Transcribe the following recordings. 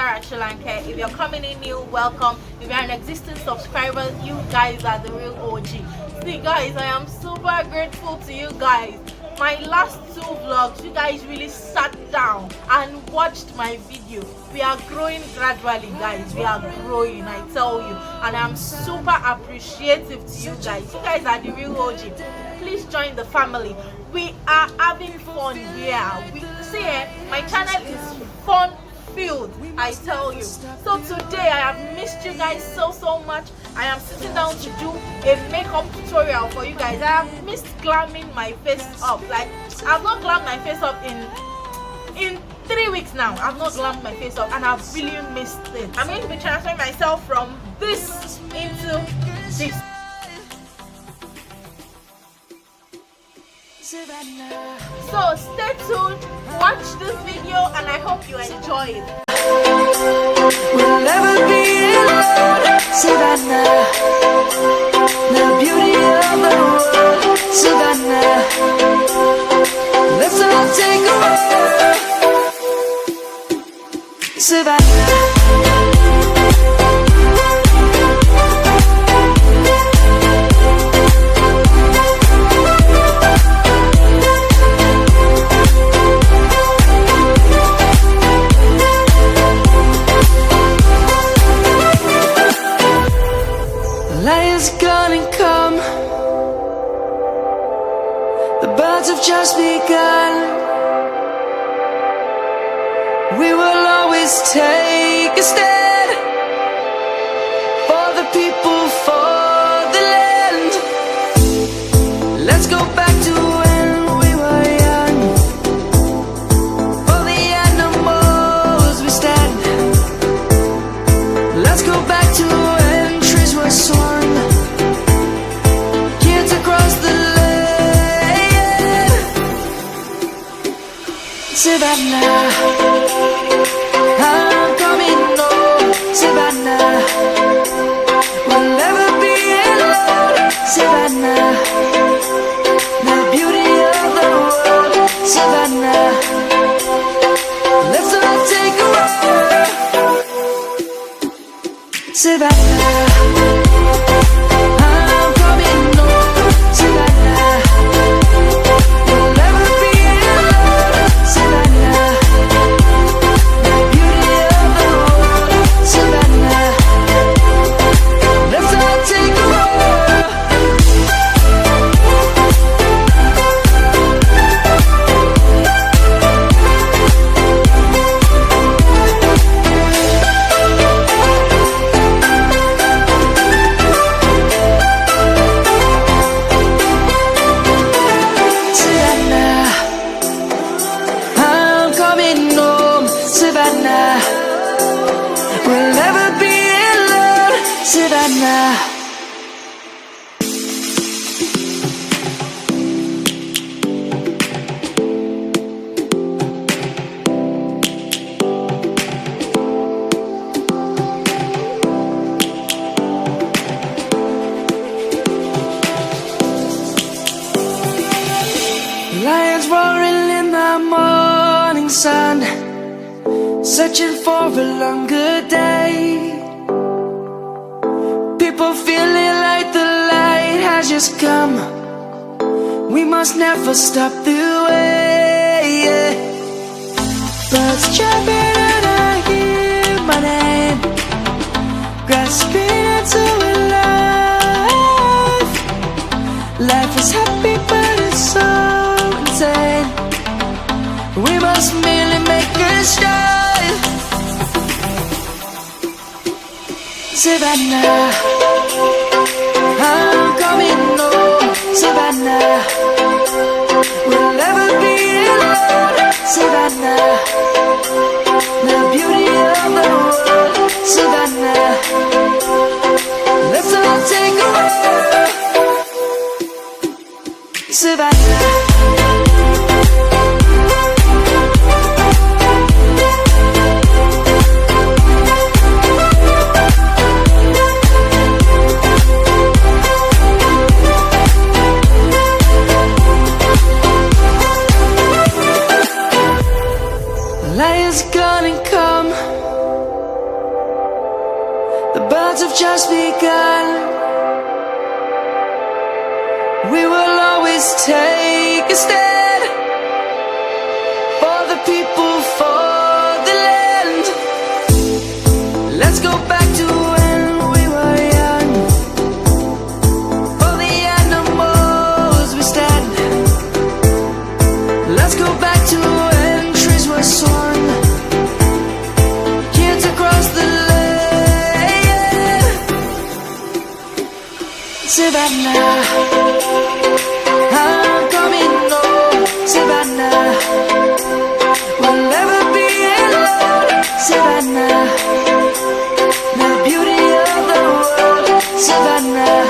Sarah Chilanke. If you're coming in new, welcome. If you're an existing subscriber, you guys are the real OG. See guys, I am super grateful to you guys. My last 2 vlogs, you guys really sat down and watched my video. We are growing gradually, guys. We are growing, I tell you, and I'm super appreciative to you guys. You guys are the real OG. Please join the family. We are having fun here. My channel is fun filled, I tell you. So today I have missed you guys so much. I am sitting down to do a makeup tutorial for you guys. I have missed glamming my face up. Like, I've not glammed my face up in 3 weeks now. I've not glammed my face up and I've really missed it. I'm going to be transferring myself from this into this. So stay tuned, watch this video, and I hope you enjoy it. We'll never be alone, Savannah. The beauty of the world, Savannah. Let's all take a walk, Savannah. Gonna come. The birds have just begun. We will always take a stand for the people, for the land. Let's go back to when we were young. For the animals we stand. Let's go back to when trees were soaring. Savannah, I'm coming home, Savannah. We'll never be alone, Savannah. The beauty of the world, Savannah. Let's all take a walk, Savannah. I'm coming home, Savannah. We'll never be alone, Savannah. The beauty of the world, Savannah. Let's all take a walk. Savannah, I'm coming home, Savannah. We'll never be alone, Savannah. Lions roaring in the morning sun, searching for a longer day. People feeling like the light has just come. We must never stop the way. Birds chirping and I hear my name, grasping into a life. Life is happy but it's so insane. We must merely make a start. Savannah, I'm coming home, Savannah. We'll never be alone, Savannah. The beauty of the world, Savannah. Let's all take a walk, Savannah. The birds have just begun. We will always take a stand for the people, for the land. Let's go back to when we were young. For the animals we stand. Let's go back to when trees were swung. Kids across the land. Savannah, I'm coming home. Savannah, we'll never be alone. Savannah, the beauty of the world. Savannah,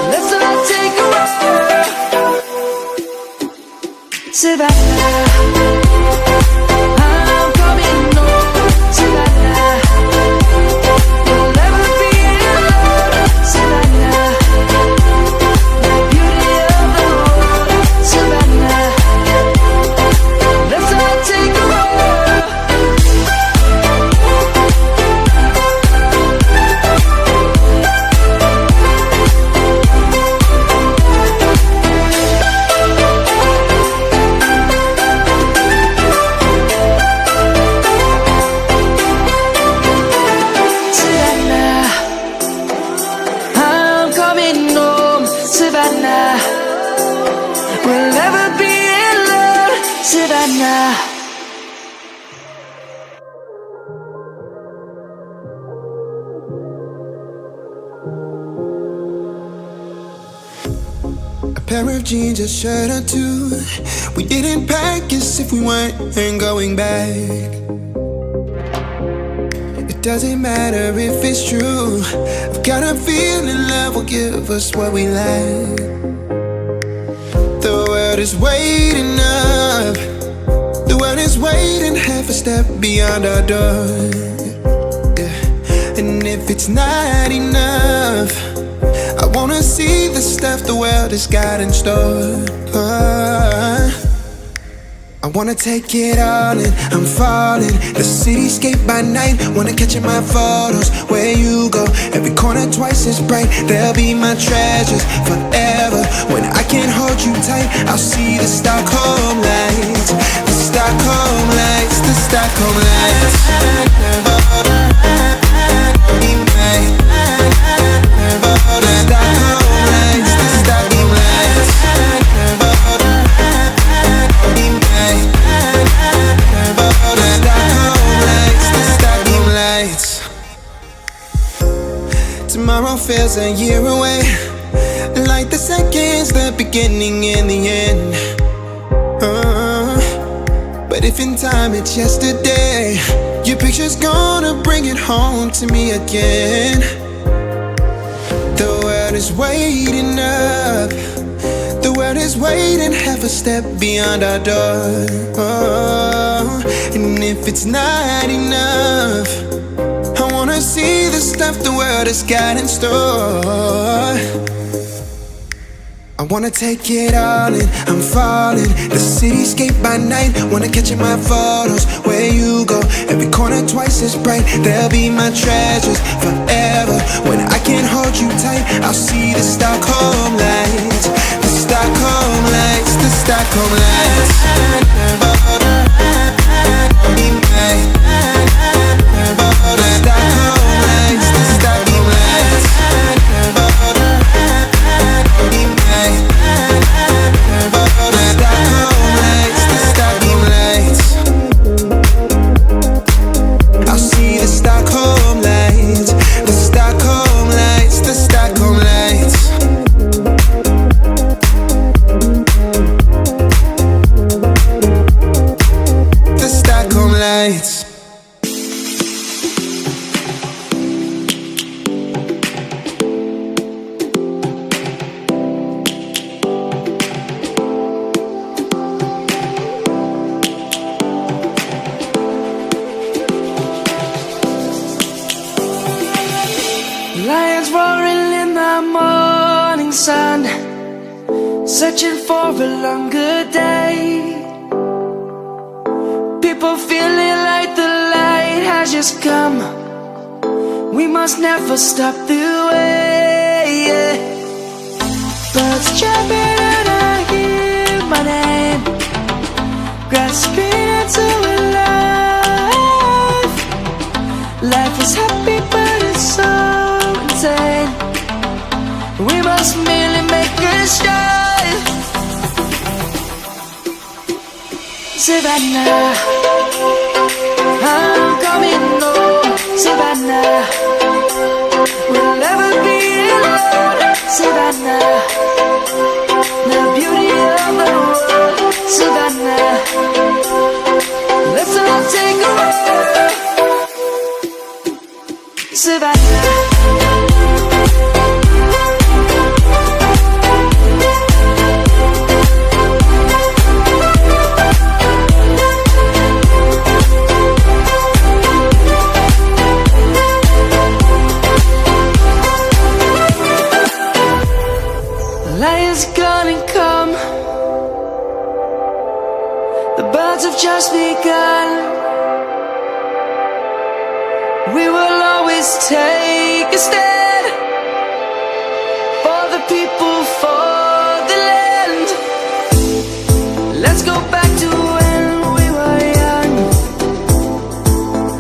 let's all take a walk. Savannah, I'm coming home. Savannah, we'll never be alone. Savannah, the beauty of the world. Savannah, let's all take a walk. Savannah, I'm coming home. Savannah, we'll never be alone. Savannah. A pair of jeans, a shirt or two. We didn't pack as if we weren't going back. It doesn't matter if it's true. I've got a feeling love will give us what we lack. The world is waiting up. The world is waiting half a step beyond our door. Yeah. And if it's not enough, I wanna see the stuff the world has got in store. I wanna take it all in, I'm falling. The cityscape by night, wanna catch in my photos. Where you go, every corner twice as bright. They'll be my treasures forever. When I can't hold you tight, I'll see the Stockholm lights. The Stockholm lights, the Stockholm lights. The Stockholm lights, the Stockholm lights. Tomorrow feels a year away, like the seconds, the beginning and the end. But if in time it's yesterday, your picture's gonna bring it home to me again. The world is waiting up. The world is waiting half a step beyond our door. And if it's not enough, I wanna see the stuff the world has got in store. I wanna take it all in, I'm falling. The cityscape by night, wanna catch in my photos. Where you go, every corner twice as bright. They'll be my treasures forever. When I can't hold you tight, I'll see the Stockholm lights. The Stockholm lights, the Stockholm lights. The Stockholm lights, the Stockholm lights. I'll see the Stockholm lights, the Stockholm lights, the Stockholm lights. The Stockholm lights. Lions roaring in the morning sun, searching for a longer day. People feeling like the light has just come. must never stop the way, yeah. Birds chirping and I hear my name, grasping into life. Life is happy but it's so insane. We must merely make a start. Savannah, I'm coming home. Savannah, we'll never be alone. Savannah, the beauty of the world. Savannah, let's all take a walk. Savannah. Lion's gonna come. The birds have just begun. We will always take a stand for the people, for the land. Let's go back to when we were young.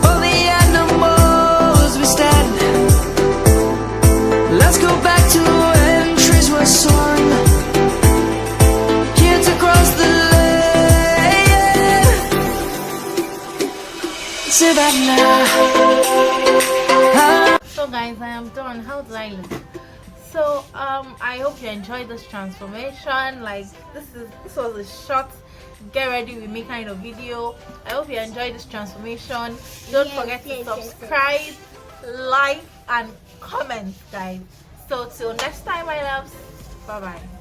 For the animals we stand. Let's go back to when trees were soaring. Kids across the land. Savannah. So guys, I am done. How do I look? So I hope you enjoyed this transformation. Like this was a short get ready with me kind of video. I hope you enjoyed this transformation. Don't forget to subscribe, like and comment, guys. So till next time, my loves, bye bye.